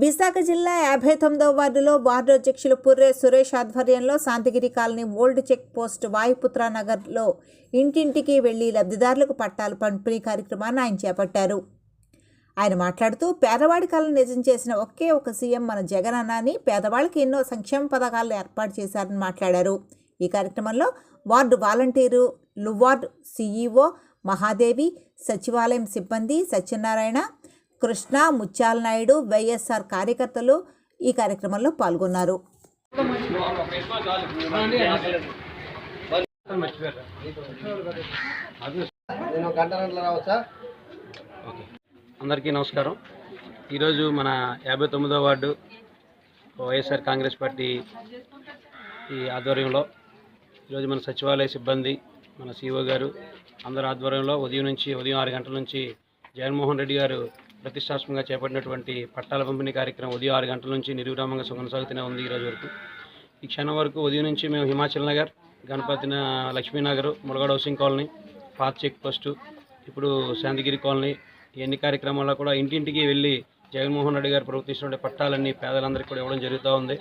విశాఖ జిల్లా 59వ వార్డులో వార్డు అధ్యక్షులు పుర్రే సురేష్ ఆధ్వర్యంలో Shantigiri colony old check post Vayuputra నగర్లో ఇంటింటికి వెళ్లి లబ్ధిదారులకు పట్టాలు పంపిణీ కార్యక్రమాన్ని ఆయన చేపట్టారు. ఆయన మాట్లాడుతూ పేదవాడి కలను నిజం చేసిన ఒకే ఒక సీఎం మన జగన్ అన్న అని, పేదవాళ్ళకి ఎన్నో సంక్షేమ పథకాలను ఏర్పాటు చేశారని మాట్లాడారు. ఈ కార్యక్రమంలో వార్డు వాలంటీరు, లువార్డు సీఈఓ మహాదేవి, సచివాలయం సిబ్బంది సత్యనారాయణ, కృష్ణ, ముత్యాల నాయుడు, వైఎస్ఆర్ కార్యకర్తలు ఈ కార్యక్రమంలో పాల్గొన్నారు. అందరికీ నమస్కారం. ఈరోజు మన 59వ వార్డు వైఎస్ఆర్ కాంగ్రెస్ పార్టీ ఈ ఆధ్వర్యంలో ఈరోజు మన సచివాలయ సిబ్బంది, మన సిఓ గారు అందరి ఆధ్వర్యంలో ఉదయం 6 గంటల నుంచి జగన్మోహన్ రెడ్డి గారు ప్రతిష్టాత్మకంగా చేపట్టినటువంటి పట్టాల పంపిణీ కార్యక్రమం ఉదయం 6 గంటల నుంచి నిర్విరామంగా కొనసాగుతూనే ఉంది. ఈరోజు వరకు ఈ క్షణం వరకు ఉదయం నుంచి మేము హిమాచల్ నగర్, గణపతి లక్ష్మీనగర్, ములగాడ హౌసింగ్ కాలనీ, పాత చెక్ పోస్టు, ఇప్పుడు శాంతిగిరి కాలనీ ఎన్ని కార్యక్రమాల్లో కూడా ఇంటింటికి వెళ్ళి జగన్మోహన్ రెడ్డి గారు ప్రవర్తిస్తున్న పట్టాలన్నీ పేదలందరికీ కూడా ఇవ్వడం జరుగుతూ ఉంది.